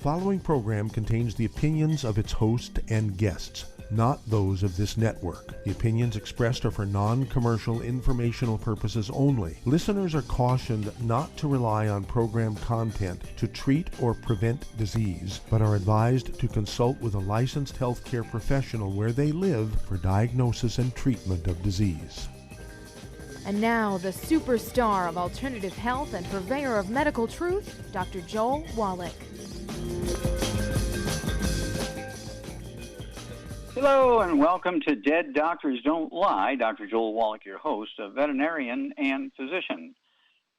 following program contains the opinions of its host and guests, not those of this network. The opinions expressed are for non-commercial informational purposes only. Listeners are cautioned not to rely on program content to treat or prevent disease, but are advised to consult with a licensed healthcare professional where they live for diagnosis and treatment of disease. And now, the superstar of alternative health and purveyor of medical truth, Dr. Joel Wallach. Hello, and welcome to Dead Doctors Don't Lie. Dr. Joel Wallach, your host, a veterinarian and physician.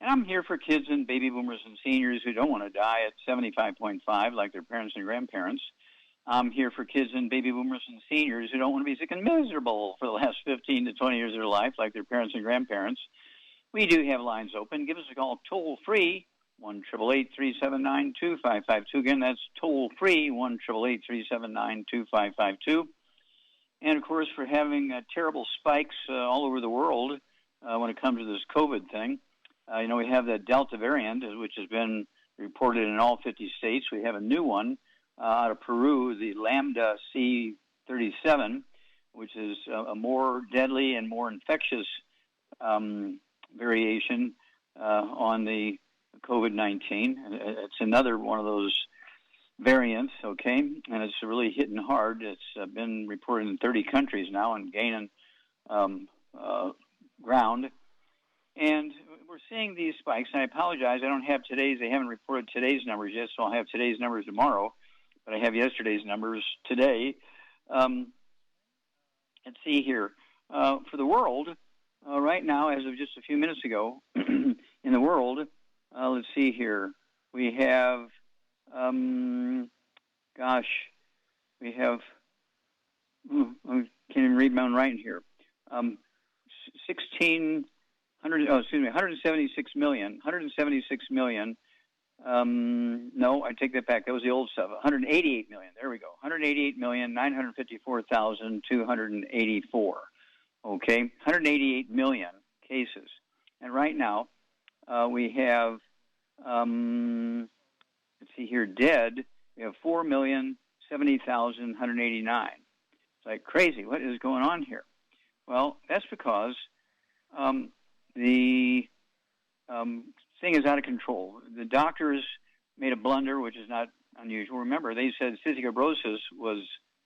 And I'm here for kids and baby boomers and seniors who don't want to die at 75.5 like their parents and grandparents. I'm here for kids and baby boomers and seniors who don't want to be sick and miserable for the last 15 to 20 years of their life like their parents and grandparents. We do have lines open. Give us a call toll-free, 1-888-379-2552. Again, that's toll-free, 1-888-379-2552. And, of course, for having terrible spikes all over the world when it comes to this COVID thing. We have the Delta variant, which has been reported in all 50 states. We have a new one out of Peru, the Lambda C37, which is a more deadly and more infectious variation on the COVID-19. It's another one of those variants, okay, and it's really hitting hard. It's been reported in 30 countries now and gaining ground. And we're seeing these spikes, and I apologize, they haven't reported today's numbers yet, so I'll have today's numbers tomorrow. But I have yesterday's numbers today. Let's see here. For the world, right now, as of just a few minutes ago, in the world, let's see here. We have, I can't even read my own writing here. 176 million. No, I take that back. That was the old stuff. 188 million. There we go. 188,954,284. Okay, 188 million cases. And right now, we have, let's see here, dead. We have 4,070,189. It's like crazy. What is going on here? Well, that's because the thing is out of control. The doctors made a blunder, which is not unusual. Remember, they said cystic fibrosis was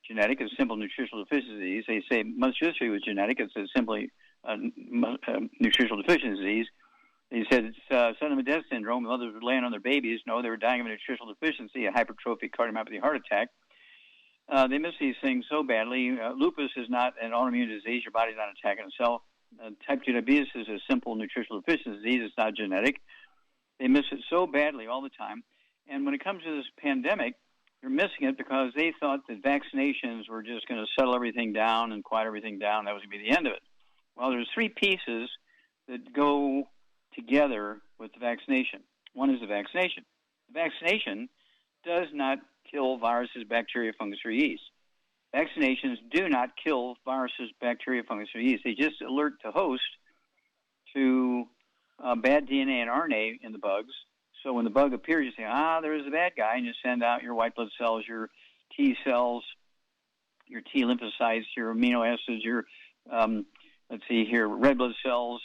genetic. It's simple nutritional deficiency disease. They say muscular dystrophy was genetic. It's simply nutritional deficiency disease. They said it's sudden death syndrome. Mothers were laying on their babies. No, they were dying of a nutritional deficiency, a hypertrophic cardiomyopathy heart attack. They miss these things so badly. Lupus is not an autoimmune disease. Your body's not attacking itself. Type 2 diabetes is a simple nutritional deficiency disease. It's not genetic. They miss it so badly all the time. And when it comes to this pandemic, they're missing it because they thought that vaccinations were just going to settle everything down and quiet everything down. That was going to be the end of it. Well, there's three pieces that go together with the vaccination. One is the vaccination. The vaccination does not kill viruses, bacteria, fungus, or yeast. Vaccinations do not kill viruses, bacteria, fungus, or yeast. They just alert the host to bad DNA and RNA in the bugs. So when the bug appears, you say, there's a bad guy, and you send out your white blood cells, your T cells, your T lymphocytes, your amino acids, your, red blood cells,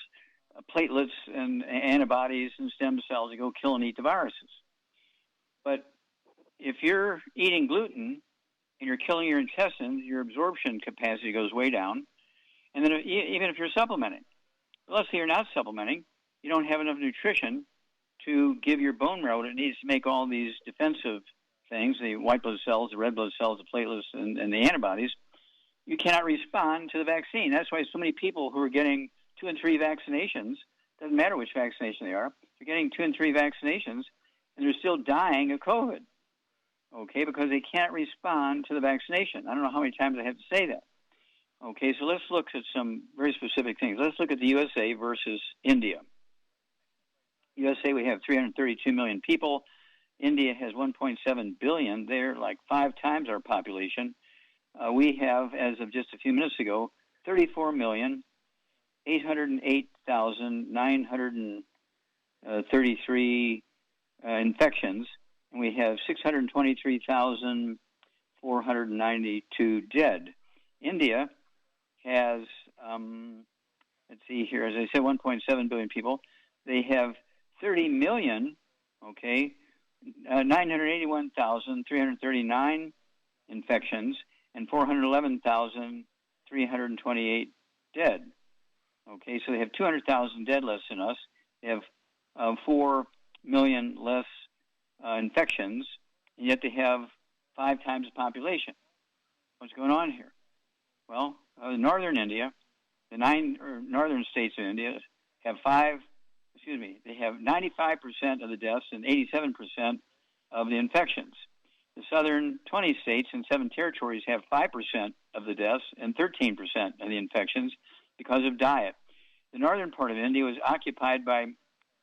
platelets, and antibodies and stem cells to go kill and eat the viruses. But if you're eating gluten and you're killing your intestines, your absorption capacity goes way down. And then even if you're supplementing, let's say you're not supplementing, you don't have enough nutrition to give your bone marrow what it needs to make all these defensive things, the white blood cells, the red blood cells, the platelets, and the antibodies, you cannot respond to the vaccine. That's why so many people who are getting 2 and 3 vaccinations, doesn't matter which vaccination they are, they're getting 2 and 3 vaccinations, and they're still dying of COVID, okay, because they can't respond to the vaccination. I don't know how many times I have to say that. Okay, so let's look at some very specific things. Let's look at the USA versus India. USA, we have 332 million people. India has 1.7 billion. They're like 5 times our population. We have, as of just a few minutes ago, 34,808,933 infections and we have 623,492 dead. India has, let's see here, as I said, 1.7 billion people. They have 30 million, 981,339 infections and 411,328 dead. Okay, so they have 200,000 dead less than us. They have 4 million less infections, and yet they have 5 times the population. What's going on here? Well, northern India, the 9 northern states of India have they have 95% of the deaths and 87% of the infections. The southern 20 states and 7 territories have 5% of the deaths and 13% of the infections because of diet. The northern part of India was occupied by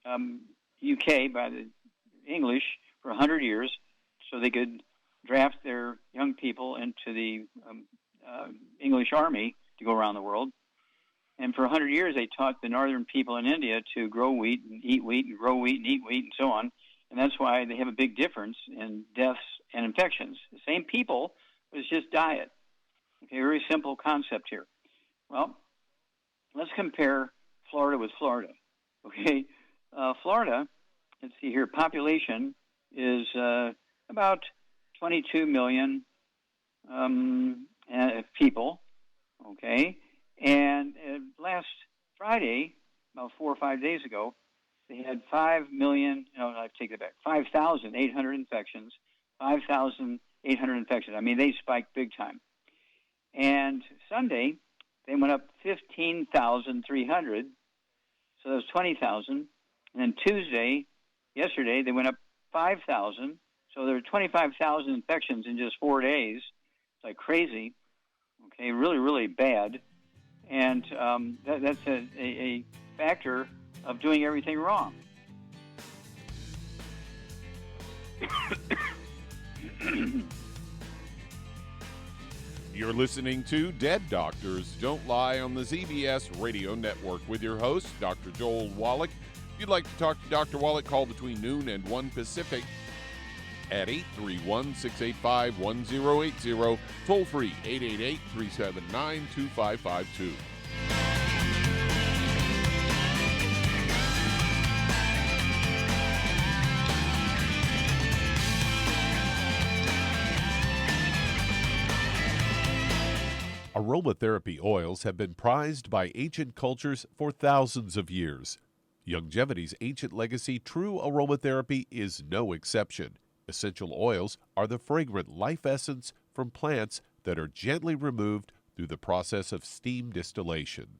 UK, by the English, for 100 years, so they could draft their young people into the English army to go around the world. And for 100 years, they taught the northern people in India to grow wheat and eat wheat and grow wheat and eat wheat and so on. And that's why they have a big difference in deaths and infections. The same people, but it's just diet. Okay, very simple concept here. Well, let's compare Florida with Florida. Okay, Florida, let's see here, population is about 22 million people, okay? And last Friday, about 4 or 5 days ago, they had 5,800 infections, 5,800 infections. I mean, they spiked big time. And Sunday, they went up 15,300, so that was 20,000. And then yesterday, they went up 5,000, so there were 25,000 infections in just 4 days. It's like crazy, okay, really, really bad. And that's a factor of doing everything wrong. You're listening to Dead Doctors Don't Lie on the ZBS Radio Network with your host, Dr. Joel Wallach. If you'd like to talk to Dr. Wallach, call between noon and 1 Pacific at 831-685-1080, toll free 888-379-2552. Aromatherapy oils have been prized by ancient cultures for thousands of years. Longevity's ancient legacy, true aromatherapy, is no exception. Essential oils are the fragrant life essence from plants that are gently removed through the process of steam distillation.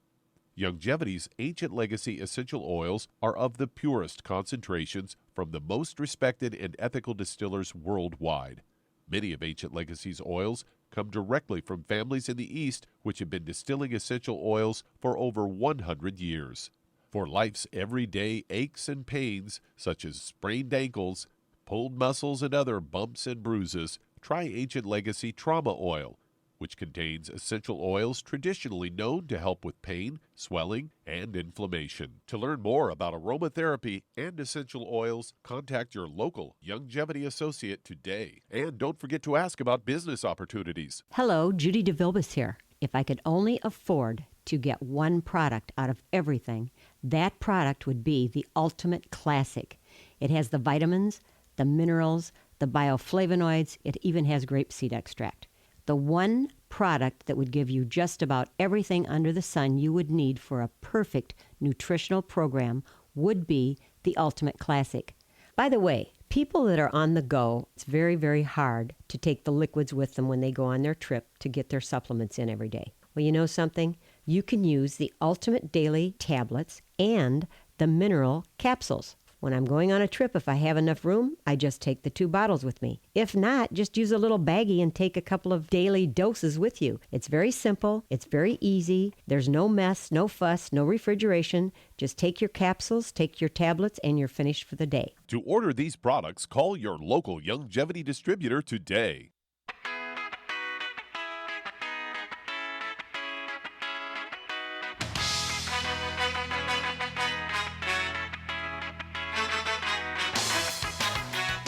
Longevity's ancient legacy essential oils are of the purest concentrations from the most respected and ethical distillers worldwide. Many of Ancient Legacy's oils come directly from families in the East which have been distilling essential oils for over 100 years. For life's everyday aches and pains, such as sprained ankles, pulled muscles, and other bumps and bruises, try Ancient Legacy Trauma Oil, which contains essential oils traditionally known to help with pain, swelling, and inflammation. To learn more about aromatherapy and essential oils, contact your local Longevity associate today. And don't forget to ask about business opportunities. Hello, Judy DeVilbus here. If I could only afford to get one product out of everything, that product would be the Ultimate Classic. It has the vitamins, the minerals, the bioflavonoids. It even has grapeseed extract. The one product that would give you just about everything under the sun you would need for a perfect nutritional program would be the Ultimate Classic. By the way, people that are on the go, it's very, very hard to take the liquids with them when they go on their trip to get their supplements in every day. Well, you know something? You can use the Ultimate Daily tablets and the mineral capsules. When I'm going on a trip, if I have enough room, I just take the 2 bottles with me. If not, just use a little baggie and take a couple of daily doses with you. It's very simple. It's very easy. There's no mess, no fuss, no refrigeration. Just take your capsules, take your tablets, and you're finished for the day. To order these products, call your local Longevity distributor today.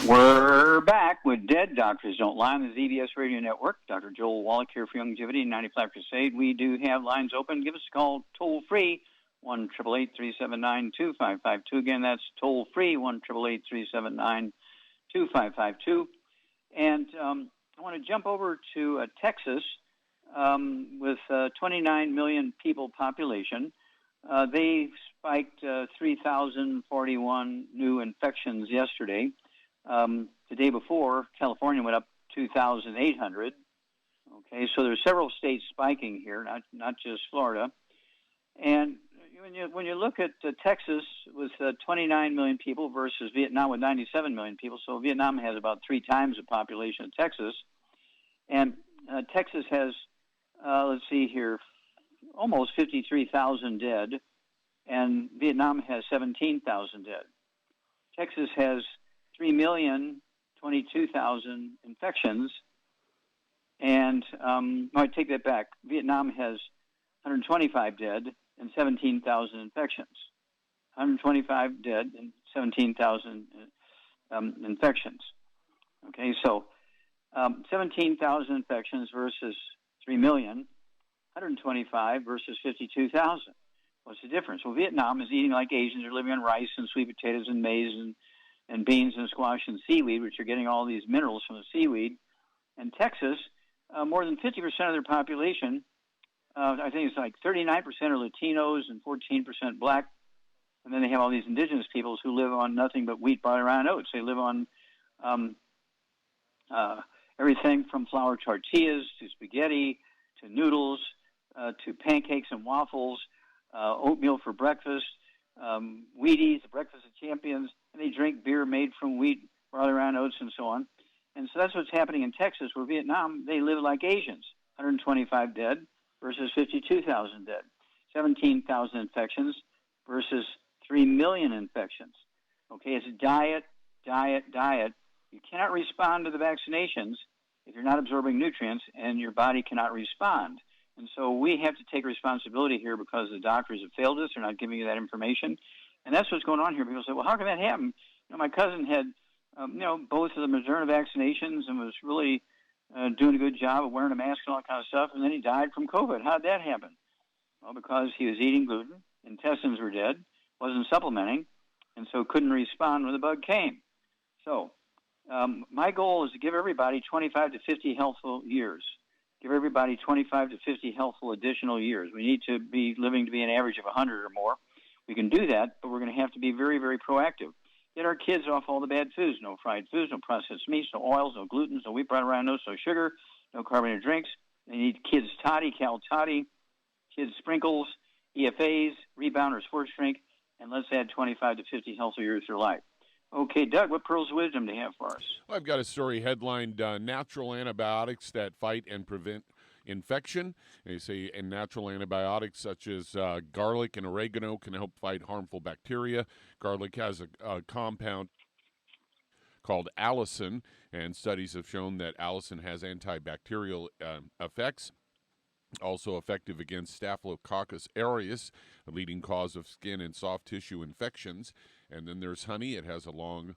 We're We're back with Dead Doctors Don't Lie on the ZBS Radio Network. Dr. Joel Wallach here for Longevity and 95 Crusade. We do have lines open. Give us a call toll-free, 1-888-379-2552. Again, that's toll-free, 1-888-379-2552. And I want to jump over to Texas with 29 million people population. They spiked 3,041 new infections yesterday. The day before, California went up 2,800. Okay, so there's several states spiking here, not just Florida. And when you look at Texas with 29 million people versus Vietnam with 97 million people, so Vietnam has about 3 times the population of Texas. And Texas has, let's see here, almost 53,000 dead, and Vietnam has 17,000 dead. Texas has 3,022,000 infections, and I take that back. Vietnam has 125 dead and 17,000 infections. 125 dead and 17,000 infections. Okay, so 17,000 infections versus 3 million, 125 versus 52,000. What's the difference? Well, Vietnam is eating like Asians. They're living on rice and sweet potatoes and maize and beans and squash and seaweed, which are getting all these minerals from the seaweed. And Texas, more than 50% of their population, I think it's like 39% are Latinos and 14% black. And then they have all these indigenous peoples who live on nothing but wheat, barley, rye, and oats. They live on everything from flour tortillas to spaghetti to noodles to pancakes and waffles, oatmeal for breakfast, Wheaties, the breakfast of champions, and they drink beer made from wheat, barley, rye, and oats, and so on. And so that's what's happening in Texas, where Vietnam, they live like Asians. 125 dead versus 52,000 dead. 17,000 infections versus 3 million infections. Okay, it's diet. You cannot respond to the vaccinations if you're not absorbing nutrients, and your body cannot respond. And so we have to take responsibility here because the doctors have failed us. They're not giving you that information. And that's what's going on here. People say, well, how can that happen? My cousin had, both of the Moderna vaccinations and was really doing a good job of wearing a mask and all that kind of stuff, and then he died from COVID. How did that happen? Well, because he was eating gluten, intestines were dead, wasn't supplementing, and so couldn't respond when the bug came. So my goal is to give everybody 25 to 50 healthful years. Give everybody 25 to 50 healthful additional years. We need to be living to be an average of 100 or more. We can do that, but we're going to have to be very, very proactive. Get our kids off all the bad foods. No fried foods, no processed meats, no oils, no gluten, no wheat, brown, rye, no sugar, no carbonated drinks. They need kids toddy, cal toddy, kids sprinkles, EFAs, rebound or sports drink, and let's add 25 to 50 healthy years to their life. Okay, Doug, what pearls of wisdom do you have for us? Well, I've got a story headlined, Natural Antibiotics That Fight and Prevent Infection. They say and natural antibiotics such as garlic and oregano can help fight harmful bacteria. Garlic has a compound called allicin, and studies have shown that allicin has antibacterial effects. Also effective against Staphylococcus aureus, a leading cause of skin and soft tissue infections. And then there's honey. It has a long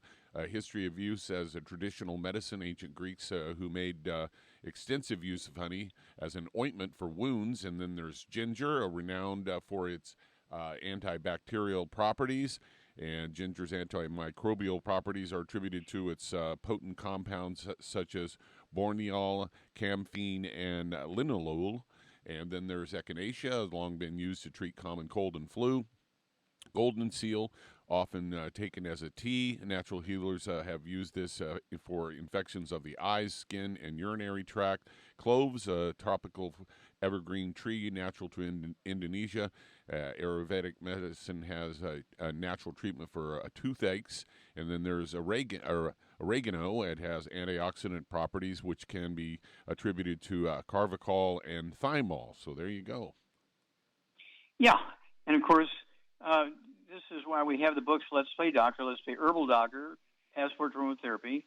history of use as a traditional medicine. Ancient Greeks who made extensive use of honey as an ointment for wounds. And then there's ginger, renowned for its antibacterial properties. And ginger's antimicrobial properties are attributed to its potent compounds such as borneol, camphene, and linalool. And then there's echinacea, has long been used to treat common cold and flu. Goldenseal, often taken as a tea. Natural healers have used this for infections of the eyes, skin, and urinary tract. Cloves, a tropical evergreen tree, natural to Indonesia. Ayurvedic medicine has a natural treatment for toothaches. And then there's oregano. It has antioxidant properties, which can be attributed to carvacol and thymol. So there you go. Yeah, and of course, this is why we have the books Let's Play Doctor, Let's Play Herbal Doctor, Passport to Aromatherapy,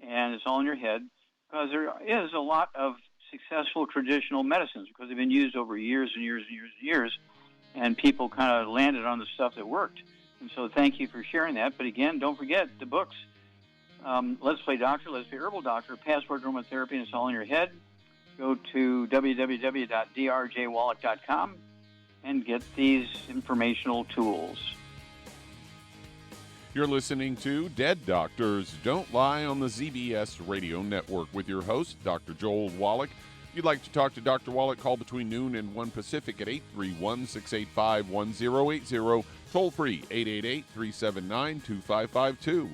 and it's all in your head, because there is a lot of successful traditional medicines because they've been used over years and years and years and years, and people kind of landed on the stuff that worked. And so thank you for sharing that. But again, don't forget the books, Let's Play Doctor, Let's Play Herbal Doctor, Passport Aromatherapy, and it's all in your head. Go to www.drjwallach.com and get these informational tools. You're listening to Dead Doctors Don't Lie on the ZBS Radio Network with your host, Dr. Joel Wallach. If you'd like to talk to Dr. Wallach, call between noon and 1 Pacific at 831-685-1080, toll free 888-379-2552.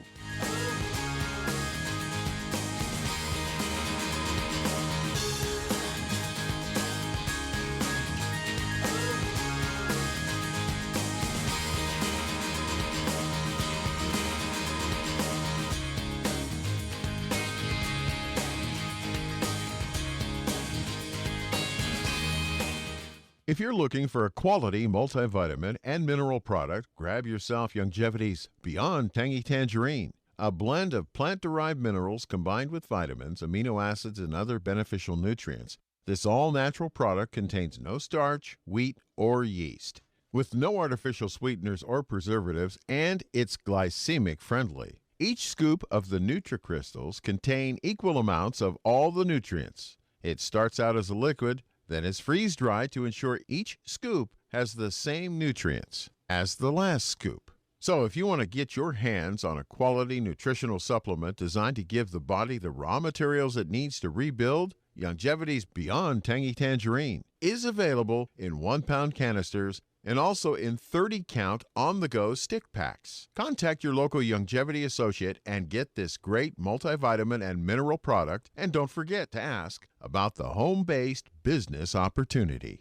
If you're looking for a quality multivitamin and mineral product, grab yourself Youngevity's Beyond Tangy Tangerine, a blend of plant-derived minerals combined with vitamins, amino acids, and other beneficial nutrients. This all-natural product contains no starch, wheat, or yeast, with no artificial sweeteners or preservatives, and it's glycemic friendly. Each scoop of the NutriCrystals contain equal amounts of all the nutrients. It starts out as a liquid, then is freeze-dried to ensure each scoop has the same nutrients as the last scoop. So if you want to get your hands on a quality nutritional supplement designed to give the body the raw materials it needs to rebuild, Youngevity's Beyond Tangy Tangerine is available in 1-pound canisters and also in 30-count on-the-go stick packs. Contact your local Youngevity associate and get this great multivitamin and mineral product, and don't forget to ask about the home-based business opportunity.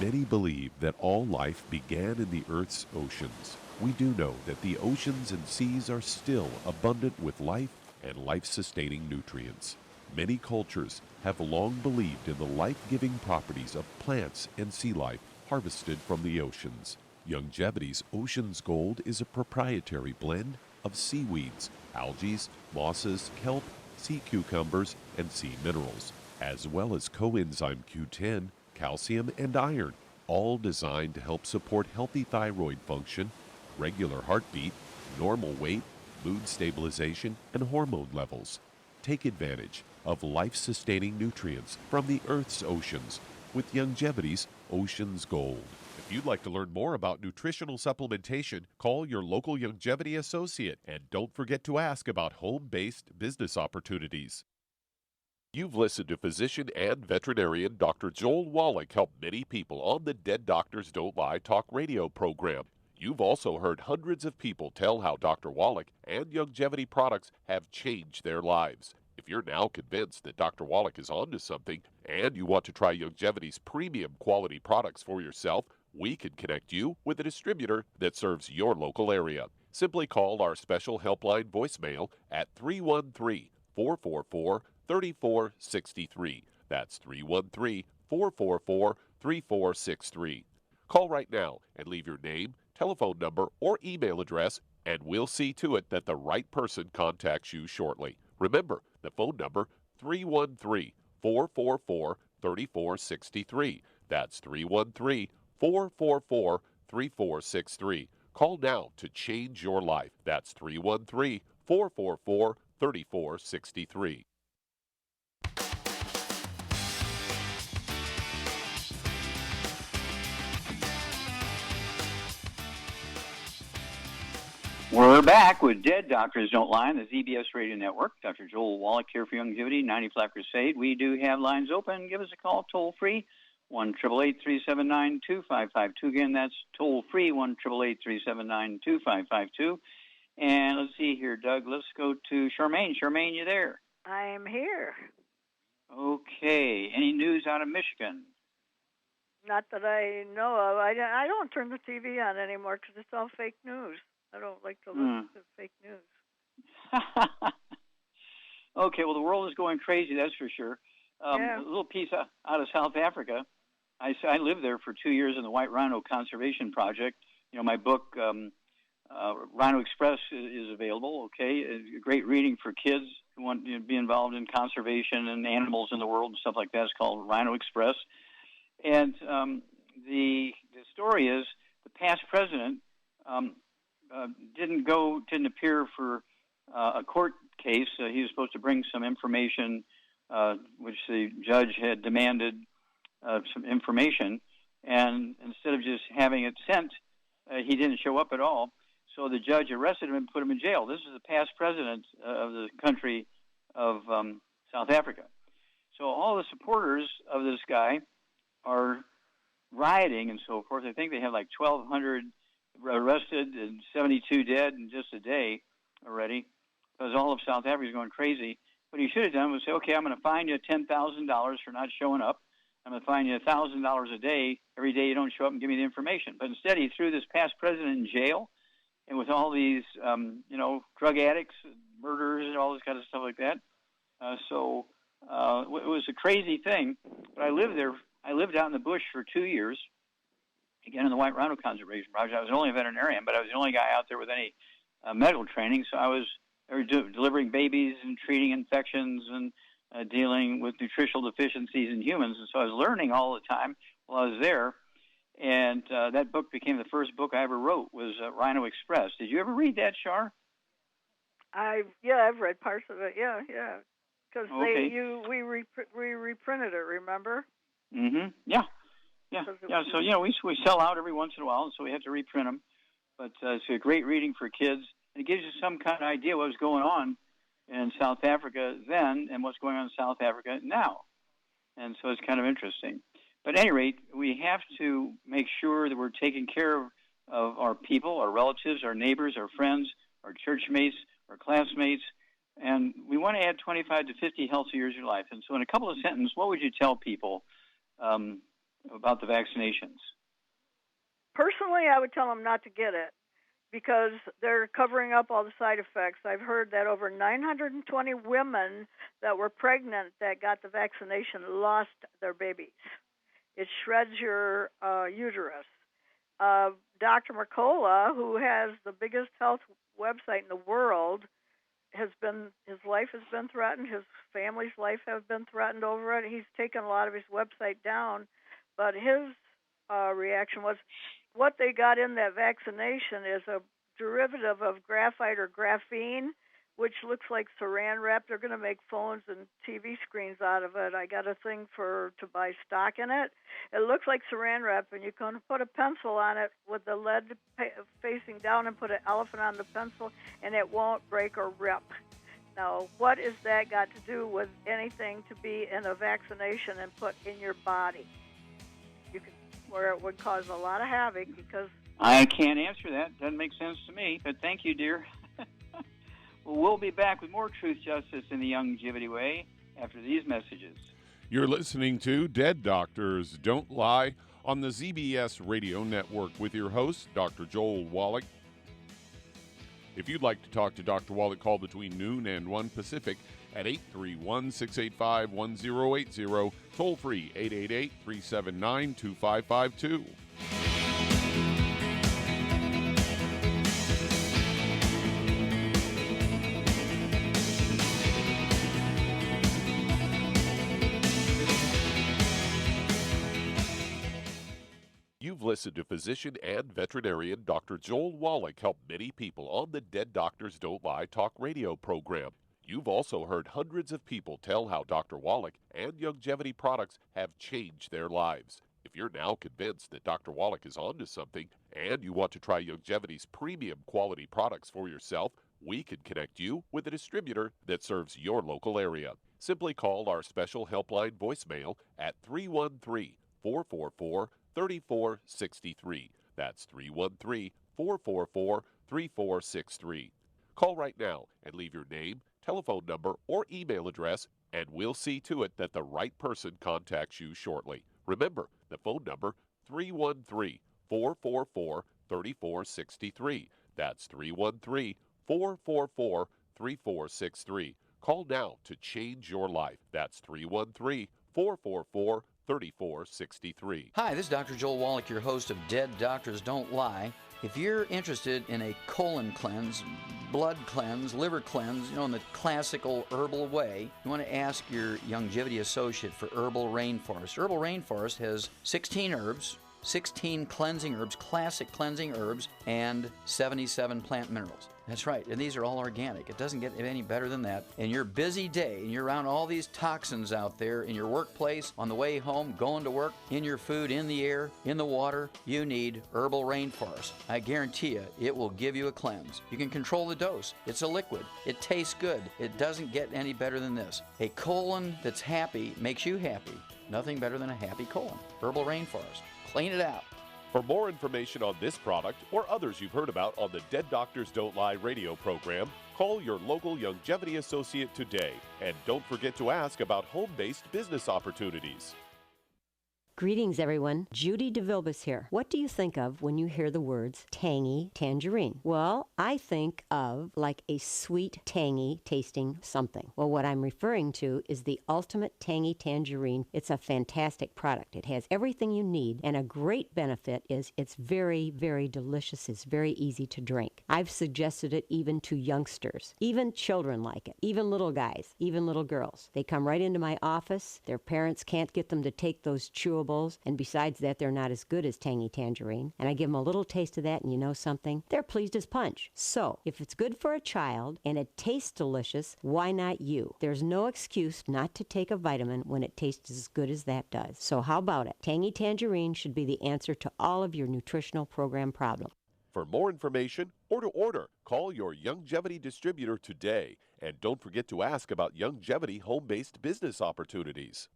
Many believe that all life began in the Earth's oceans. We do know that the oceans and seas are still abundant with life and life-sustaining nutrients. Many cultures have long believed in the life-giving properties of plants and sea life harvested from the oceans. Youngevity's Ocean's Gold is a proprietary blend of seaweeds, algae, mosses, kelp, sea cucumbers, and sea minerals, as well as coenzyme Q10, calcium, and iron, all designed to help support healthy thyroid function, regular heartbeat, normal weight, mood stabilization, and hormone levels. Take advantage of life-sustaining nutrients from the Earth's oceans with Youngevity's Ocean's Gold. If you'd like to learn more about nutritional supplementation, call your local Youngevity associate, and don't forget to ask about home-based business opportunities. You've listened to physician and veterinarian Dr. Joel Wallach help many people on the Dead Doctors Don't Lie talk radio program. You've also heard hundreds of people tell how Dr. Wallach and Youngevity products have changed their lives. If you're now convinced that Dr. Wallach is onto something and you want to try Youngevity's premium quality products for yourself, we can connect you with a distributor that serves your local area. Simply call our special helpline voicemail at 313-444-3463. That's 313-444-3463. Call right now and leave your name, telephone number, or email address, and we'll see to it that the right person contacts you shortly. Remember, the phone number, 313-444-3463. That's 313-444-3463. Call now to change your life. That's 313-444-3463. We're back with Dead Doctors Don't Lie on the ZBS Radio Network. Dr. Joel Wallach here for Youngevity, 90 Flat Crusade. We do have lines open. Give us a call toll free, 1-888-379-2552. Again, that's toll free, 1-888-379-2552. And let's see here, Doug. Let's go to Charmaine. Charmaine, you there? I am here. Okay. Any news out of Michigan? Not that I know of. I don't turn the TV on anymore because it's all fake news. I don't like to listen to fake news. Okay, well, the world is going crazy, that's for sure. Yeah. A little piece out of South Africa. I lived there for 2 years in the White Rhino Conservation Project. You know, my book, Rhino Express, is available, okay? A great reading for kids who want to be involved in conservation and animals in the world and stuff like that. It's called Rhino Express. And the story is the past president didn't appear for a court case. He was supposed to bring some information, which the judge had demanded some information, and instead of just having it sent, he didn't show up at all. So the judge arrested him and put him in jail. This is the past president of the country of South Africa. So all the supporters of this guy are rioting and so forth. I think they have like 1,200 arrested and 72 dead in just a day already, because all of South Africa is going crazy. What he should have done was say, okay, I'm going to fine you $10,000 for not showing up. I'm going to fine you $1,000 a day every day you don't show up and give me the information. But instead, he threw this past president in jail, and with all these, drug addicts, murderers, and all this kind of stuff like that. So it was a crazy thing. But I lived there. I lived out in the bush for 2 years, again in the White Rhino Conservation Project. I was only a veterinarian, but I was the only guy out there with any medical training. So I was delivering babies and treating infections and dealing with nutritional deficiencies in humans. And so I was learning all the time while I was there. And that book became the first book I ever wrote, was Rhino Express. Did you ever read that, Shar? I've read parts of it. Yeah. Because we reprinted it. Remember? Mm-hmm. Yeah. So we sell out every once in a while, and so we have to reprint them. But it's a great reading for kids, and it gives you some kind of idea what was going on in South Africa then and what's going on in South Africa now. And so it's kind of interesting. But at any rate, we have to make sure that we're taking care of our people, our relatives, our neighbors, our friends, our church mates, our classmates, and we want to add 25 to 50 healthy years of your life. And so in a couple of sentences, what would you tell people about the vaccinations? Personally, I would tell them not to get it because they're covering up all the side effects. I've heard that over 920 women that were pregnant that got the vaccination lost their babies. It shreds your uterus. Dr. Mercola, who has the biggest health website in the world, his life has been threatened. His family's life has been threatened over it. He's taken a lot of his website down, but his reaction was what they got in that vaccination is a derivative of graphite or graphene, which looks like saran wrap. They're going to make phones and TV screens out of it. I got a thing to buy stock in it. It looks like saran wrap, and you can put a pencil on it with the lead facing down and put an elephant on the pencil, and it won't break or rip. Now, what is that got to do with anything to be in a vaccination and put in your body? Where it would cause a lot of havoc because... I can't answer that. Doesn't make sense to me, but thank you, dear. Well, we'll be back with more Truth, Justice, in the Longevity Way after these messages. You're listening to Dead Doctors Don't Lie on the ZBS Radio Network with your host, Dr. Joel Wallach. If you'd like to talk to Dr. Wallach, call between noon and 1 Pacific at 831-685-1080, toll free 888-379-2552. You've listened to physician and veterinarian Dr. Joel Wallach help many people on the Dead Doctors Don't Lie talk radio program. You've also heard hundreds of people tell how Dr. Wallach and Longevity products have changed their lives. If you're now convinced that Dr. Wallach is onto something and you want to try Longevity's premium quality products for yourself, we can connect you with a distributor that serves your local area. Simply call our special helpline voicemail at 313-444-3463. That's 313-444-3463. Call right now and leave your name, telephone number, or email address, and we'll see to it that the right person contacts you shortly. Remember, the phone number, 313-444-3463. That's 313-444-3463. Call now to change your life. That's 313-444-3463. Hi, this is Dr. Joel Wallach, your host of Dead Doctors Don't Lie. If you're interested in a colon cleanse, blood cleanse, liver cleanse, in the classical herbal way, you want to ask your Longevity associate for Herbal Rainforest. Herbal Rainforest has 16 herbs, 16 cleansing herbs, classic cleansing herbs, and 77 plant minerals. That's right, and these are all organic. It doesn't get any better than that. In your busy day, and you're around all these toxins out there in your workplace, on the way home, going to work, in your food, in the air, in the water, you need Herbal Rainforest. I guarantee you, it will give you a cleanse. You can control the dose. It's a liquid. It tastes good. It doesn't get any better than this. A colon that's happy makes you happy. Nothing better than a happy colon. Herbal Rainforest. Clean it out. For more information on this product or others you've heard about on the Dead Doctors Don't Lie radio program, call your local longevity associate today. And don't forget to ask about home-based business opportunities. Greetings, everyone. Judy DeVilbus here. What do you think of when you hear the words tangy tangerine? Well, I think of like a sweet, tangy tasting something. Well, what I'm referring to is the Ultimate Tangy Tangerine. It's a fantastic product. It has everything you need, and a great benefit is it's very, very delicious. It's very easy to drink. I've suggested it even to youngsters. Even children like it. Even little guys. Even little girls. They come right into my office. Their parents can't get them to take those chewables, and besides that, they're not as good as Tangy Tangerine. And I give them a little taste of that, and you know something? They're pleased as punch. So, if it's good for a child and it tastes delicious, why not you? There's no excuse not to take a vitamin when it tastes as good as that does. So how about it? Tangy Tangerine should be the answer to all of your nutritional program problems. For more information or to order, call your Youngevity distributor today. And don't forget to ask about Youngevity home-based business opportunities.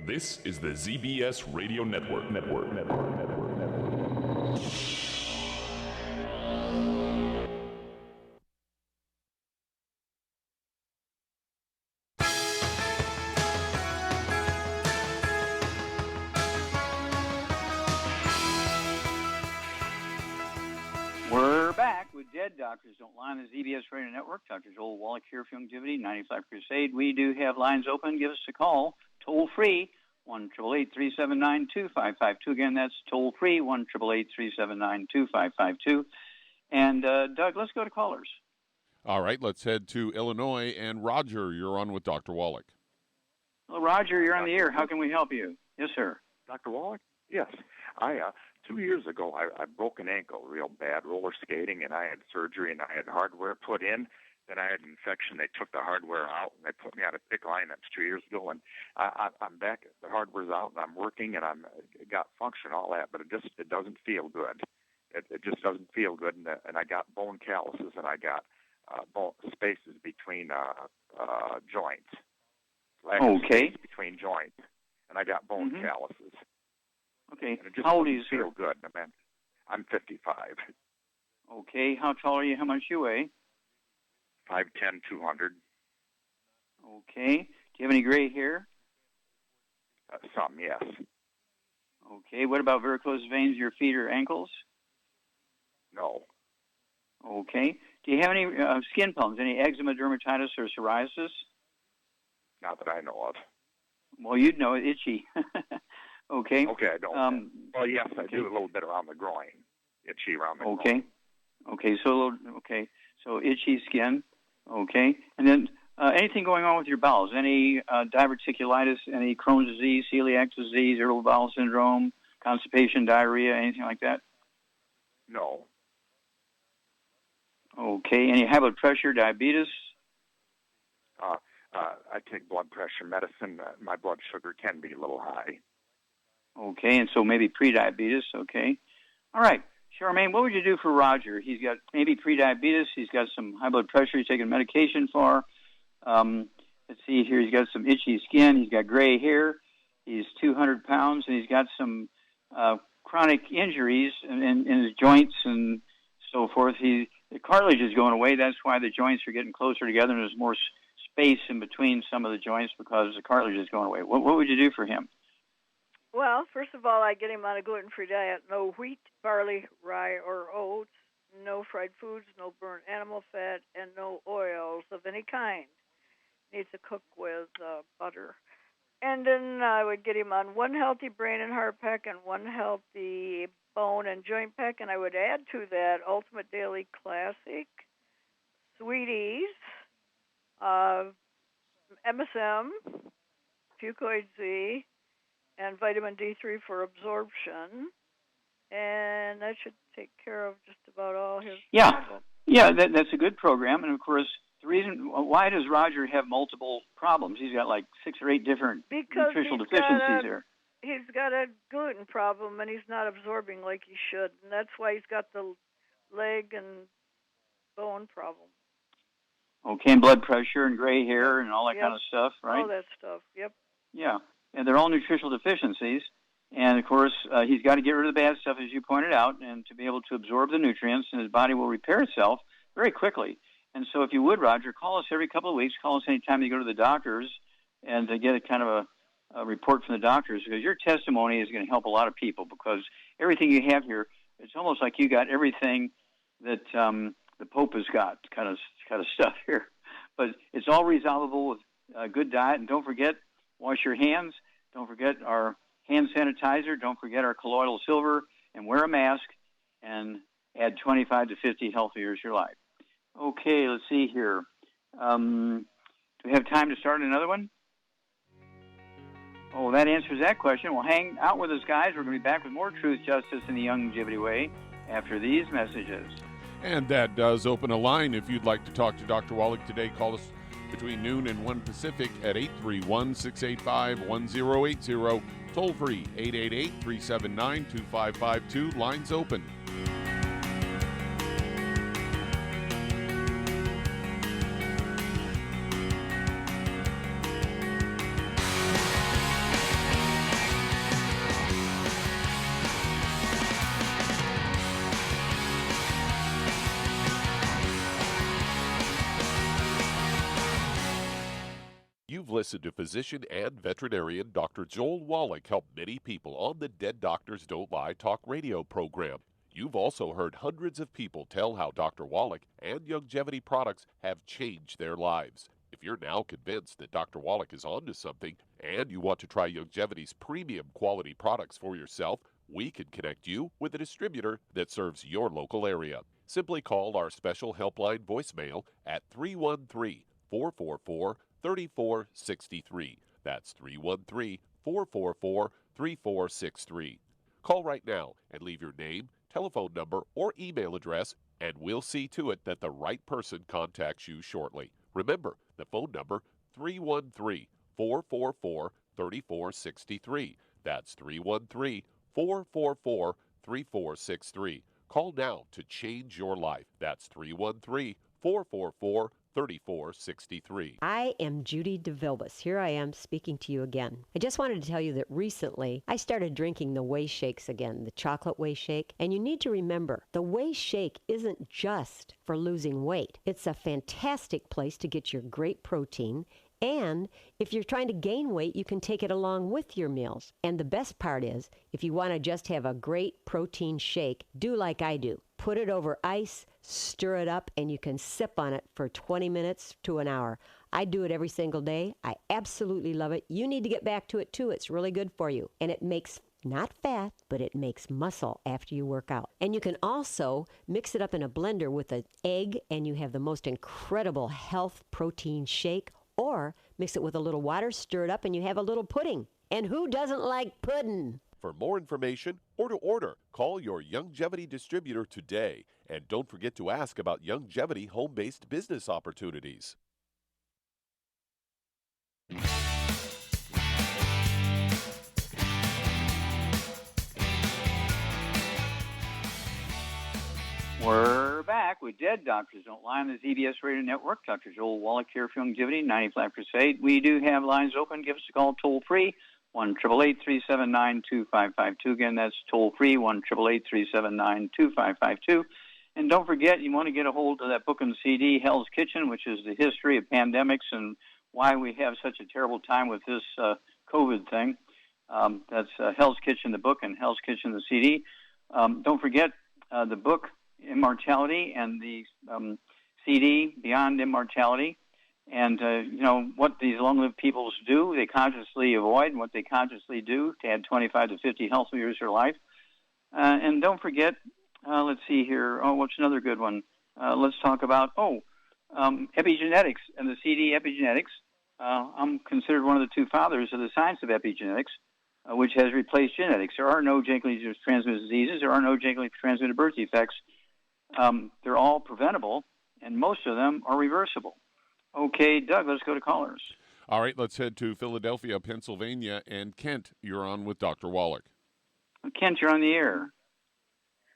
This is the ZBS Radio Network. We're back with Dead Doctors Don't Lie on the ZBS Radio Network. Dr. Joel Wallach here for Longevity, 95 Crusade. We do have lines open. Give us a call, toll free, 1-888-379-2552. Again, that's toll free, 1-888-379-2552. And Doug, let's go to callers. All right, let's head to Illinois. And Roger, you're on with Dr. Wallach. Well, Roger, you're on the air. How can we help you? Yes, sir. Dr. Wallach? Yes. 2 years ago, I broke an ankle real bad, roller skating, and I had surgery, and I had hardware put in. Then I had an infection. They took the hardware out, and they put me on a PICC line. That's 2 years ago, and I'm back. The hardware's out, and I'm working, and I'm got function, all that, but it doesn't feel good. It just doesn't feel good, and I got bone calluses, and I got bone spaces between joints. Okay. Space between joints, and I got bone calluses. Okay. And it just How old are you, doesn't feel good, man. I'm 55. Okay. How tall are you? How much you weigh? 5'10", 200. Okay. Do you have any gray hair? Some, yes. Okay. What about varicose veins in your feet or ankles? No. Okay. Do you have any skin problems, any eczema, dermatitis, or psoriasis? Not that I know of. Well, you'd know it, itchy. Okay. Okay, I don't. Well, yes, I do a little bit around the groin. Itchy around the groin. Okay, so so itchy skin. Okay. And then anything going on with your bowels? Any diverticulitis, any Crohn's disease, celiac disease, irritable bowel syndrome, constipation, diarrhea, anything like that? No. Okay. Any high blood pressure, diabetes? I take blood pressure medicine. My blood sugar can be a little high. Okay, and so maybe prediabetes. Okay. All right. Charmaine, what would you do for Roger? He's got maybe prediabetes. He's got some high blood pressure. He's taking medication for. Let's see here. He's got some itchy skin. He's got gray hair. He's 200 pounds, and he's got some chronic injuries in his joints and so forth. The cartilage is going away. That's why the joints are getting closer together, and there's more space in between some of the joints because the cartilage is going away. What would you do for him? Well, first of all, I get him on a gluten-free diet. No wheat, barley, rye, or oats. No fried foods, no burnt animal fat, and no oils of any kind. Needs to cook with butter. And then I would get him on one healthy brain and heart pack and one healthy bone and joint pack. And I would add to that Ultimate Daily Classic, Sweeties, MSM, Fucoid Z, and vitamin D3 for absorption. And that should take care of just about all his problems. Yeah, that's a good program. And, of course, the reason why does Roger have multiple problems? He's got like 6 or 8 different nutritional deficiencies there. He's got a gluten problem, and he's not absorbing like he should. And that's why he's got the leg and bone problem. Okay, and blood pressure and gray hair and all that kind of stuff, right? All that stuff, yep. Yeah, and they're all nutritional deficiencies. And, of course, he's got to get rid of the bad stuff, as you pointed out, and to be able to absorb the nutrients, and his body will repair itself very quickly. And so if you would, Roger, call us every couple of weeks. Call us anytime you go to the doctors and to get a kind of a report from the doctors, because your testimony is going to help a lot of people, because everything you have here, it's almost like you got everything that the Pope has got, kind of stuff here. But it's all resolvable with a good diet. And don't forget, wash your hands. Don't forget our hand sanitizer. Don't forget our colloidal silver. And wear a mask and add 25 to 50 healthy years to your life. Okay, let's see here. Do we have time to start another one? Oh, that answers that question. Well, hang out with us, guys. We're going to be back with more Truth, Justice, and the Longevity Way after these messages. And that does open a line. If you'd like to talk to Dr. Wallach today, call us between noon and 1 Pacific at 831-685-1080. Toll free, 888-379-2552. Lines open. Listen to physician and veterinarian Dr. Joel Wallach help many people on the Dead Doctors Don't Lie talk radio program. You've also heard hundreds of people tell how Dr. Wallach and Longevity products have changed their lives. If you're now convinced that Dr. Wallach is onto something and you want to try Longevity's premium quality products for yourself, we can connect you with a distributor that serves your local area. Simply call our special helpline voicemail at 313-444-3463. That's 313-444-3463. Call right now and leave your name, telephone number, or email address, and we'll see to it that the right person contacts you shortly. Remember, the phone number, 313-444-3463. That's 313-444-3463. Call now to change your life. That's 313-444-3463. 3463. I am Judy DeVilbus. Here I am speaking to you again. I just wanted to tell you that recently I started drinking the Whey Shakes again, the chocolate Whey Shake. And you need to remember, the Whey Shake isn't just for losing weight. It's a fantastic place to get your great protein. And if you're trying to gain weight, you can take it along with your meals. And the best part is, if you want to just have a great protein shake, do like I do. Put it over ice, stir it up, and you can sip on it for 20 minutes to an hour. I do it every single day. I absolutely love it. You need to get back to it too. It's really good for you. And it makes not fat, but it makes muscle after you work out. And you can also mix it up in a blender with an egg, and you have the most incredible health protein shake. Or mix it with a little water, stir it up, and you have a little pudding. And who doesn't like pudding? For more information or to order, call your Longevity distributor today. And don't forget to ask about Longevity home-based business opportunities. We're back with Dead Doctors Don't Lie on the ZBS Radio Network. Dr. Joel Wallach here for Longevity, 90 Flat Crusade. We do have lines open. Give us a call toll-free, 1-888-379-2552. Again, that's toll-free, 1-888-379-2552. And don't forget, you want to get a hold of that book and CD, Hell's Kitchen, which is the history of pandemics and why we have such a terrible time with this COVID thing. That's Hell's Kitchen, the book, and Hell's Kitchen, the CD. Don't forget the book, Immortality, and the CD, Beyond Immortality, and what these long-lived peoples do, they consciously avoid, and what they consciously do to add 25 to 50 healthy years to their life. And don't forget, let's see here, what's another good one? Let's talk about, epigenetics and the CD Epigenetics. I'm considered one of the two fathers of the science of epigenetics. which has replaced genetics. There are no genetically transmitted diseases. There are no genetically transmitted birth defects. They're all preventable, and most of them are reversible. Okay, Doug, let's go to callers. All right, let's head to Philadelphia, Pennsylvania. And Kent, you're on with Dr. Wallach. Kent, you're on the air.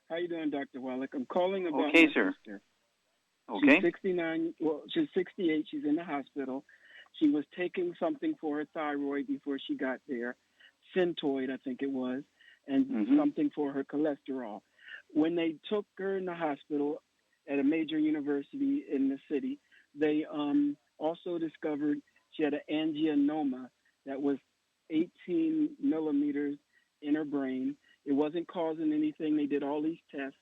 How you doing, Dr. Wallach? I'm calling about okay, my sir. sister. Okay. She's 69. Well, she's 68. She's in the hospital. She was taking something for her thyroid before she got there, Syntoid, I think it was, and something for her cholesterol. When they took her in the hospital at a major university in the city, they also discovered she had an angioma that was 18 millimeters in her brain. It wasn't causing anything. They did all these tests.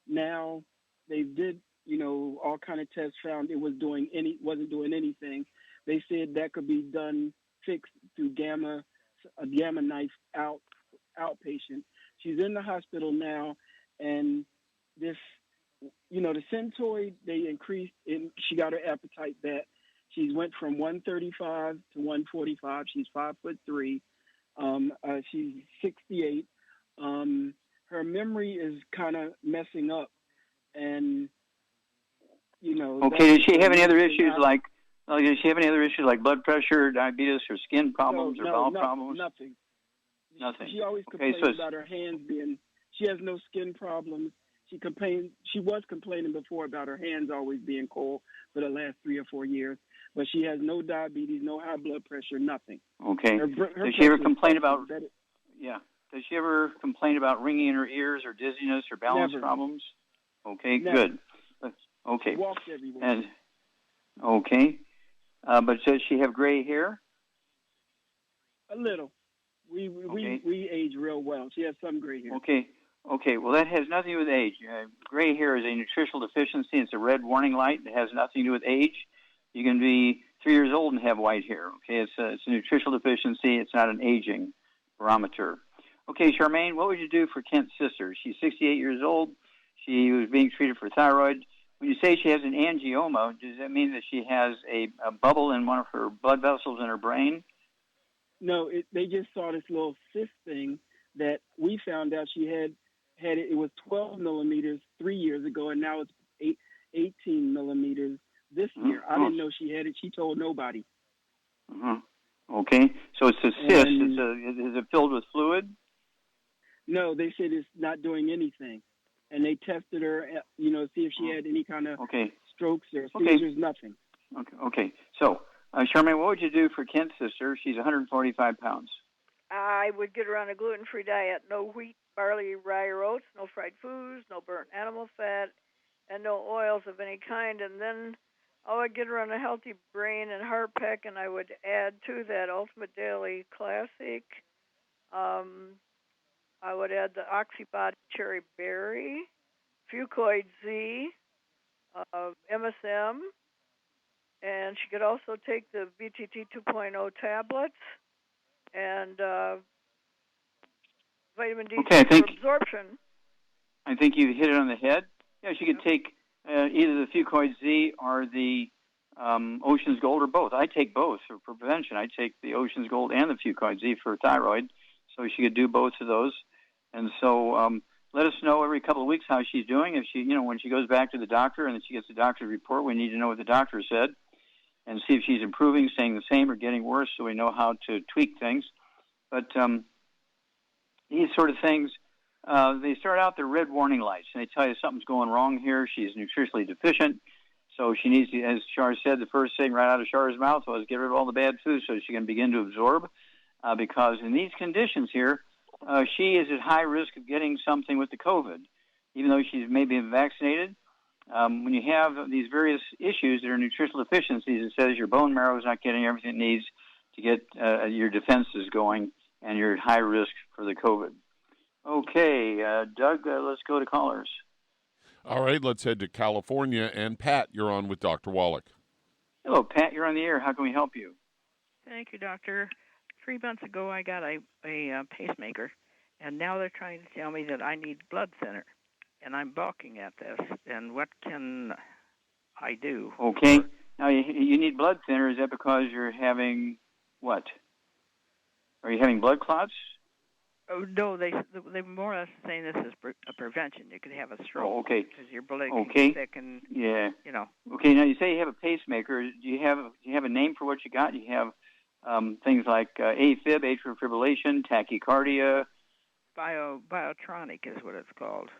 Now they did, all kind of tests, found it wasn't doing anything. They said that could be fixed through a gamma knife outpatient. She's in the hospital now, and this, the Syntoid, they increased, and she got her appetite back. She went from 135 to 145. She's 5'3". She's 68. Her memory is kind of messing up, and Okay. Does she have any other issues like? Does she have any other issues like blood pressure, diabetes, or skin problems, or bowel problems? Nothing. Nothing. She always complains about her hands being. She has no skin problems. She was complaining before about her hands always being cold for the last 3 or 4 years, but she has no diabetes, no high blood pressure, nothing. Okay. Does she ever complain about? Yeah. Does she ever complain about ringing in her ears or dizziness or balance problems? Okay. Never. Good. Okay. She walks everywhere. And okay. But does she have gray hair? A little. We age real well. She has some gray hair. Okay. Okay. Well, that has nothing to do with age. Gray hair is a nutritional deficiency. It's a red warning light. It has nothing to do with age. You can be 3 years old and have white hair. Okay. It's a nutritional deficiency. It's not an aging barometer. Okay, Charmaine, what would you do for Kent's sister? She's 68 years old. She was being treated for thyroid. When you say she has an angioma, does that mean that she has a bubble in one of her blood vessels in her brain? No, they just saw this little cyst thing that we found out she had it. It was 12 millimeters 3 years ago, and now it's 18 millimeters this year. I didn't know she had it. She told nobody. Okay, so it's a cyst. Is it filled with fluid? No, they said it's not doing anything. And they tested her, see if she had any kind of strokes or seizures, nothing. Okay. So, Charmaine, what would you do for Kent's sister? She's 145 pounds. I would get her on a gluten-free diet. No wheat, barley, rye, or oats, no fried foods, no burnt animal fat, and no oils of any kind. And then I would get her on a healthy brain and heart pack, and I would add to that Ultimate Daily Classic. I would add the Oxybody Cherry Berry, Fucoid Z, MSM, and she could also take the BTT 2.0 tablets and vitamin D for absorption. I think you hit it on the head. Yeah, she could take either the Fucoid Z or the Ocean's Gold or both. I take both for prevention. I take the Ocean's Gold and the Fucoid Z for thyroid, so she could do both of those. And so let us know every couple of weeks how she's doing. If she, when she goes back to the doctor and then she gets the doctor's report, we need to know what the doctor said and see if she's improving, staying the same, or getting worse, so we know how to tweak things. But these sort of things, they start out, they're red warning lights, and they tell you something's going wrong here. She's nutritionally deficient, so she needs to, as Char said, the first thing right out of Char's mouth was get rid of all the bad food so she can begin to absorb, because in these conditions here, she is at high risk of getting something with the COVID, even though she's maybe vaccinated. When you have these various issues that are nutritional deficiencies, it says your bone marrow is not getting everything it needs to get your defenses going, and you're at high risk for the COVID. Okay, Doug, let's go to callers. All right, let's head to California. And Pat, you're on with Dr. Wallach. Hello, Pat, you're on the air. How can we help you? Thank you, Doctor. 3 months ago, I got a pacemaker, and now they're trying to tell me that I need blood thinner, and I'm balking at this. And what can I do? Okay. Now, you need blood thinner. Is that because you're having what? Are you having blood clots? Oh, no, they more or less saying this is a prevention. You could have a stroke. Oh, okay. Because your blood okay. gets thick and, you know. Okay, now you say you have a pacemaker. Do you have a name for what you got? You have things like AFib, atrial fibrillation, tachycardia. Biotronic is what it's called.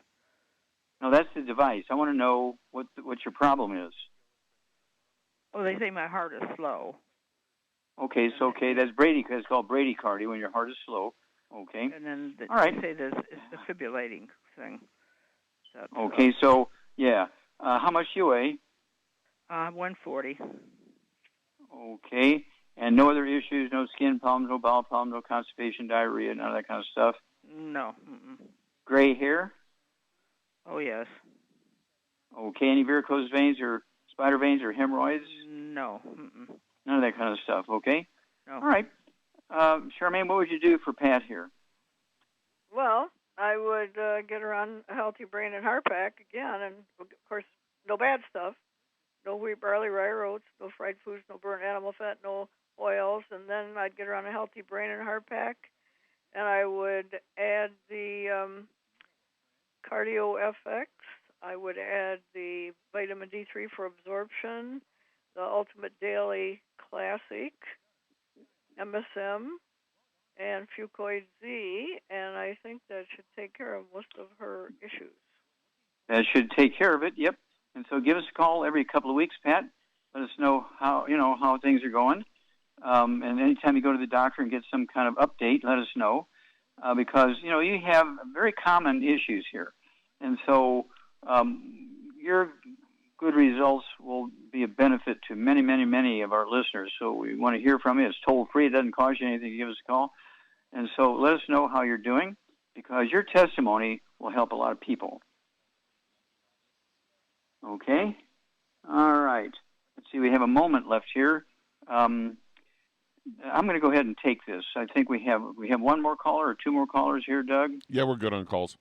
No, that's the device. I want to know what your problem is. Oh, they say my heart is slow. Okay, so that's Brady. It's called bradycardia when your heart is slow. Okay. And then all right. They say it's the defibrillating thing. Okay, so yeah, how much you weigh? 140. Okay, and no other issues, no skin problems, no bowel problems, no constipation, diarrhea, none of that kind of stuff. No. Mm-mm. Gray hair? Oh yes. Okay, any varicose veins or spider veins or hemorrhoids? No. Mm-mm. None of that kind of stuff. Okay. No. All right. Charmaine, what would you do for Pat here? Well, I would get her on a healthy brain and heart pack again, and of course, no bad stuff. No wheat, barley, rye, oats, no fried foods, no burnt animal fat, no oils, and then I'd get her on a healthy brain and heart pack, and I would add the Cardio FX. I would add the vitamin D3 for absorption, the Ultimate Daily Classic, MSM, and Fucoid Z, and I think that should take care of most of her issues. That should take care of it, yep. And so give us a call every couple of weeks, Pat. Let us know how things are going. And anytime you go to the doctor and get some kind of update, let us know. Because, you have very common issues here. And so your good results will be a benefit to many, many, many of our listeners. So we want to hear from you. It's toll-free. It doesn't cost you anything to give us a call. And so let us know how you're doing, because your testimony will help a lot of people. Okay? All right. Let's see. We have a moment left here. I'm going to go ahead and take this. I think we have one more caller or two more callers here, Doug. Yeah, we're good on calls.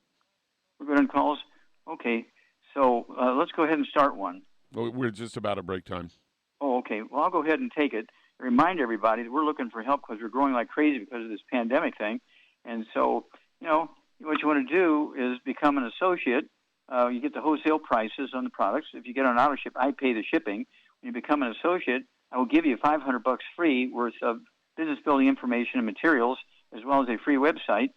We're good on calls? Okay. So let's go ahead and start one. Well, we're just about at break time. Oh, okay. Well, I'll go ahead and take it. Remind everybody that we're looking for help because we're growing like crazy because of this pandemic thing. And so, what you want to do is become an associate. You get the wholesale prices on the products. If you get on auto ship, I pay the shipping. When you become an associate, I will give you $500 free worth of business building information and materials, as well as a free website.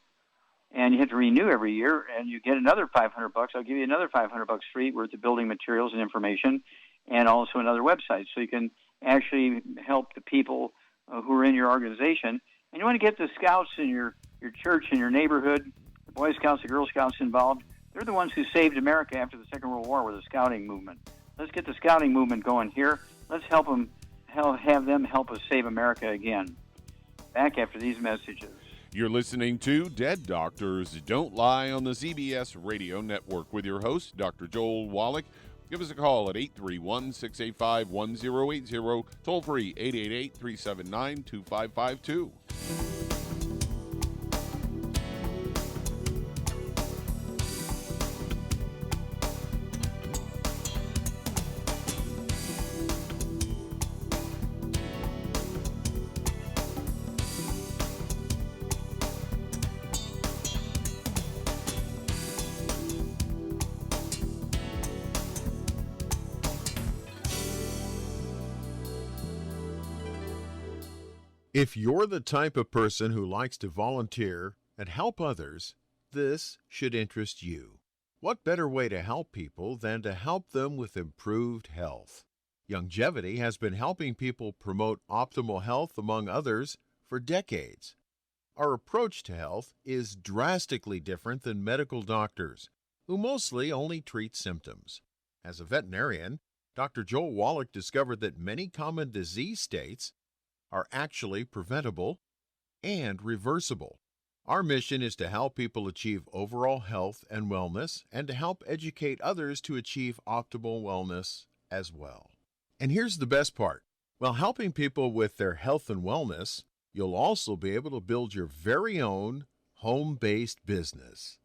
And you have to renew every year, and you get another $500. I'll give you another $500 free worth of building materials and information, and also another website, so you can actually help the people who are in your organization. And you want to get the scouts in your church, in your neighborhood, the Boy Scouts, the Girl Scouts involved. They're the ones who saved America after the Second World War with the scouting movement. Let's get the scouting movement going here. Let's have them help us save America again. Back after these messages. You're listening to Dead Doctors Don't Lie on the ZBS Radio Network with your host, Dr. Joel Wallach. Give us a call at 831-685-1080, toll free 888-379-2552. If you're the type of person who likes to volunteer and help others, this should interest you. What better way to help people than to help them with improved health? Youngevity has been helping people promote optimal health, among others, for decades. Our approach to health is drastically different than medical doctors, who mostly only treat symptoms. As a veterinarian, Dr. Joel Wallach discovered that many common disease states are actually preventable and reversible. Our mission is to help people achieve overall health and wellness, and to help educate others to achieve optimal wellness as well. And here's the best part. While helping people with their health and wellness, you'll also be able to build your very own home-based business.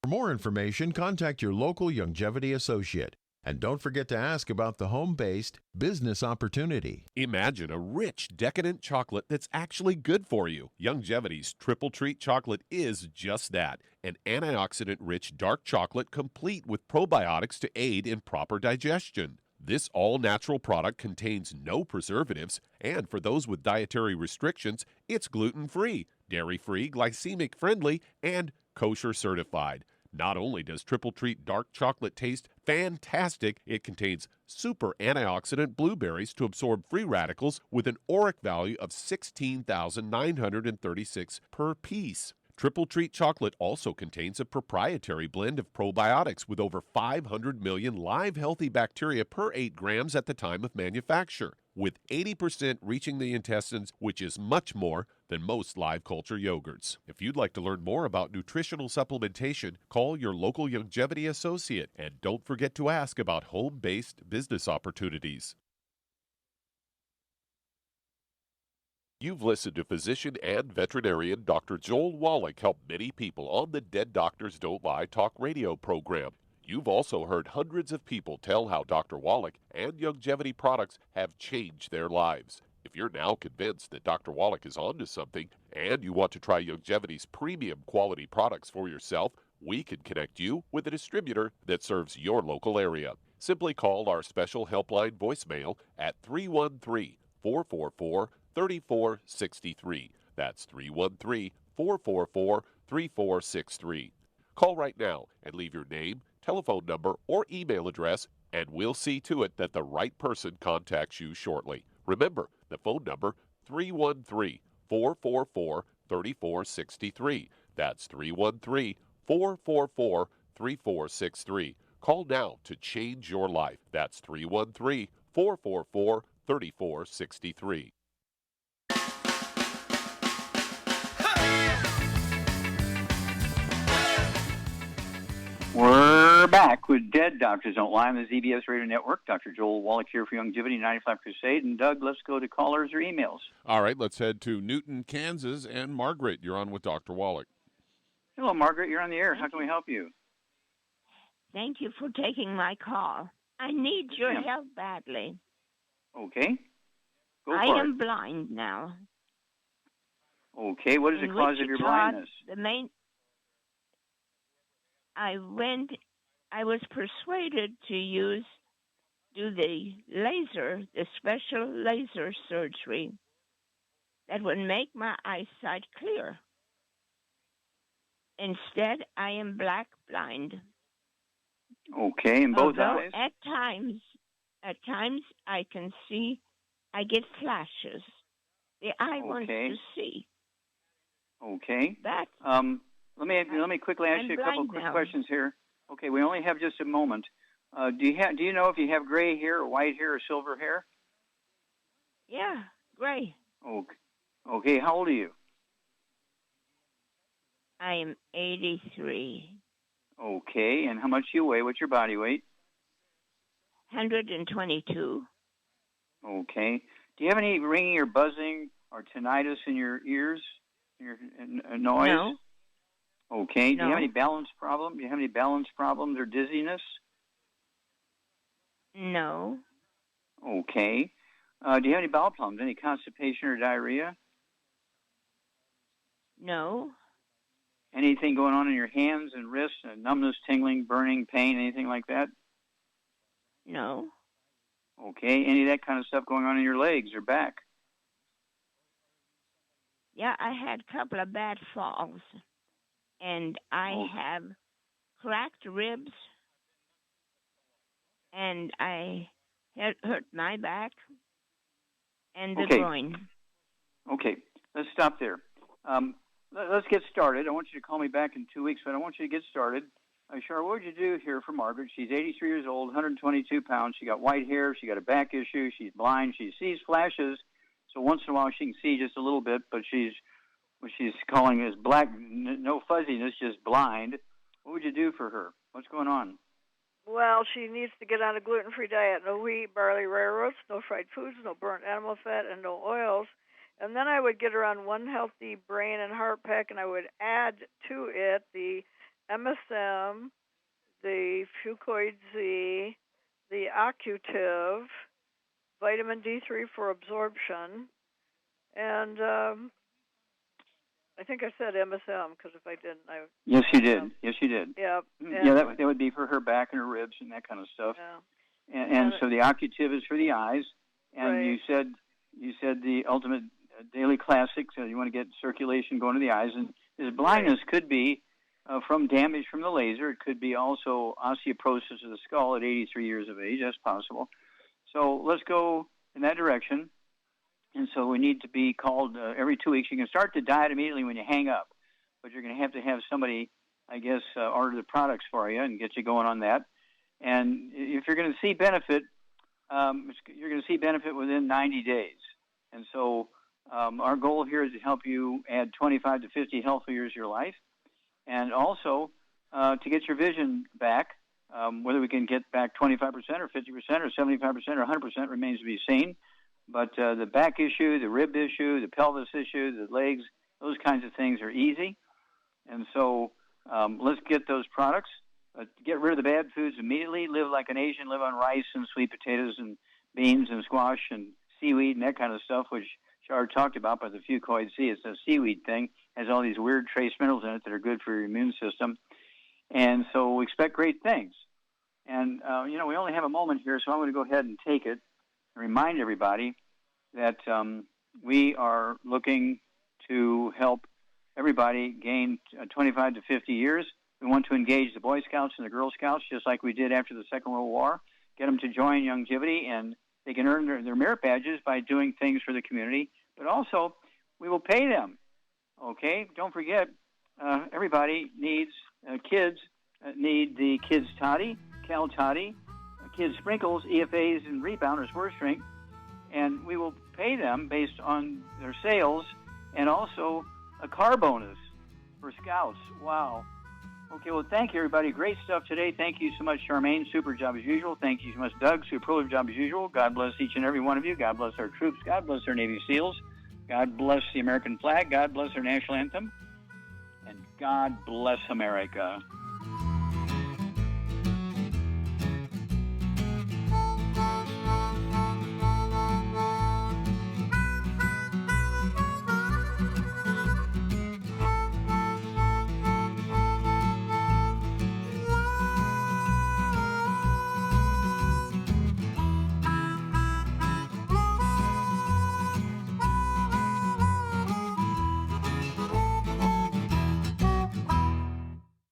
For more information, contact your local Youngevity associate And don't forget to ask about the home-based business opportunity. Imagine a rich, decadent chocolate that's actually good for you. Youngevity's Triple Treat chocolate is just that, an antioxidant-rich dark chocolate complete with probiotics to aid in proper digestion. This all-natural product contains no preservatives, and for those with dietary restrictions, it's gluten-free, dairy-free, glycemic-friendly, and kosher certified. Not only does Triple Treat dark chocolate taste fantastic, it contains super antioxidant blueberries to absorb free radicals with an ORAC value of 16,936 per piece. Triple Treat chocolate also contains a proprietary blend of probiotics with over 500 million live healthy bacteria per 8 grams at the time of manufacture, with 80% reaching the intestines, which is much more than most live culture yogurts. If you'd like to learn more about nutritional supplementation, call your local Youngevity associate, and don't forget to ask about home-based business opportunities. You've listened to physician and veterinarian Dr. Joel Wallach help many people on the Dead Doctors Don't Lie talk radio program. You've also heard hundreds of people tell how Dr. Wallach and Youngevity products have changed their lives. If you're now convinced that Dr. Wallach is onto something and you want to try Youngevity's premium quality products for yourself, we can connect you with a distributor that serves your local area. Simply call our special helpline voicemail at 313-444-3463. That's 313-444-3463. Call right now and leave your name, telephone number, or email address, and we'll see to it that the right person contacts you shortly. Remember, the phone number, 313-444-3463. That's 313-444-3463. Call now to change your life. That's 313-444-3463. We're back with Dead Doctors Don't Lie on the ZBS Radio Network. Dr. Joel Wallach here for Youngevity 95 Crusade. And Doug, let's go to callers or emails. All right, let's head to Newton, Kansas. And Margaret, you're on with Dr. Wallach. Hello, Margaret. You're on the air. How can we help you? Thank you for taking my call. I need your help badly. Okay. Go for it. I am blind now. Okay. What is the cause of your blindness? I was persuaded to do the special laser surgery that would make my eyesight clear. Instead, I am black blind. Okay, in both eyes? At times I can see, I get flashes. The eye wants to see. Okay. Let me quickly ask you a couple quick questions here. Okay, we only have just a moment. Do you know if you have gray hair, or white hair, or silver hair? Yeah, gray. Okay, how old are you? I am 83. Okay, and how much do you weigh? What's your body weight? 122. Okay. Do you have any ringing or buzzing or tinnitus in your ears? Your noise? No. Okay. No. Do you have any balance problem? Do you have any balance problems or dizziness? No. Okay. Do you have any bowel problems? Any constipation or diarrhea? No. Anything going on in your hands and wrists? Numbness, tingling, burning, pain, anything like that? No. Okay. Any of that kind of stuff going on in your legs or back? Yeah, I had a couple of bad falls. And I have cracked ribs. And I hurt my back and the groin. Okay. Let's stop there. Let's get started. I want you to call me back in 2 weeks, but I want you to get started. Char, what would you do here for Margaret? She's 83 years old, 122 pounds. She got white hair. She got a back issue. She's blind. She sees flashes. So once in a while she can see just a little bit, but what she's calling is black, no fuzziness, just blind. What would you do for her? What's going on? Well, she needs to get on a gluten-free diet. No wheat, barley, rare oats, no fried foods, no burnt animal fat, and no oils. And then I would get her on one healthy brain and heart pack, and I would add to it the MSM, the Fucoid Z, the Occutive, vitamin D3 for absorption, and I think I said MSM, because if I didn't, I... Yes, you did. Yes, you did. Yeah. Yeah, that would be for her back and her ribs and that kind of stuff. Yeah. And so the Occutive is for the eyes, and right. you said the Ultimate Daily Classic, so you want to get circulation going to the eyes, and this blindness could be from damage from the laser. It could be also osteoporosis of the skull at 83 years of age. That's possible. So let's go in that direction. And so we need to be called every 2 weeks. You can start the diet immediately when you hang up, but you're going to have somebody, I guess, order the products for you and get you going on that. And if you're going to see benefit, you're going to see benefit within 90 days. And so our goal here is to help you add 25 to 50 healthy years of your life, and also to get your vision back. Whether we can get back 25% or 50% or 75% or 100% remains to be seen. But the back issue, the rib issue, the pelvis issue, the legs, those kinds of things are easy. And so let's get those products. Get rid of the bad foods immediately. Live like an Asian. Live on rice and sweet potatoes and beans and squash and seaweed and that kind of stuff, which Char talked about by the fucoid C. It's a seaweed thing. Has all these weird trace minerals in it that are good for your immune system. And so we expect great things. And, we only have a moment here, so I'm going to go ahead and take it and remind everybody that we are looking to help everybody gain 25 to 50 years. We want to engage the Boy Scouts and the Girl Scouts, just like we did after the Second World War, get them to join Longevity, and they can earn their merit badges by doing things for the community. But also, we will pay them, okay? Don't forget, everybody needs, kids need the Kids Toddy, Cal Toddy, Kids Sprinkles, EFAs, and Rebounders Worst Drink, and we will pay them based on their sales and also a car bonus for Scouts. Wow. Okay, well, thank you, everybody. Great stuff today. Thank you so much, Charmaine. Super job as usual. Thank you so much, Doug. Superlative job as usual. God bless each and every one of you. God bless our troops. God bless our Navy SEALs. God bless the American flag. God bless our national anthem. And God bless America.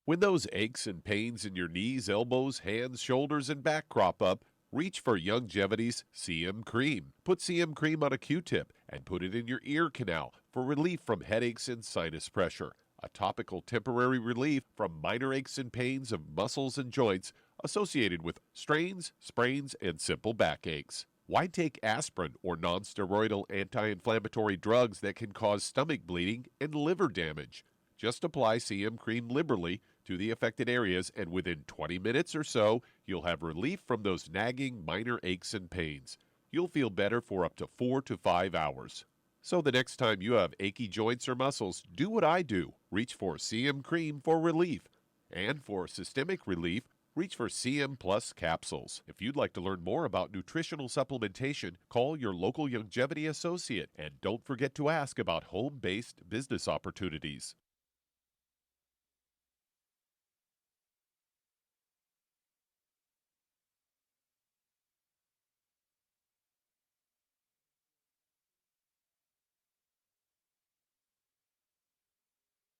When those aches and pains in your knees, elbows, hands, shoulders, and back crop up, reach for Longevity's CM Cream. Put CM Cream on a Q-tip and put it in your ear canal for relief from headaches and sinus pressure. A topical temporary relief from minor aches and pains of muscles and joints associated with strains, sprains, and simple backaches. Why take aspirin or non-steroidal anti-inflammatory drugs that can cause stomach bleeding and liver damage? Just apply CM Cream liberally to the affected areas, and within 20 minutes or so, you'll have relief from those nagging minor aches and pains. You'll feel better for up to 4 to 5 hours. So the next time you have achy joints or muscles, do what I do. Reach for CM Cream for relief. And for systemic relief, reach for CM Plus capsules. If you'd like to learn more about nutritional supplementation, call your local Longevity associate, and don't forget to ask about home-based business opportunities.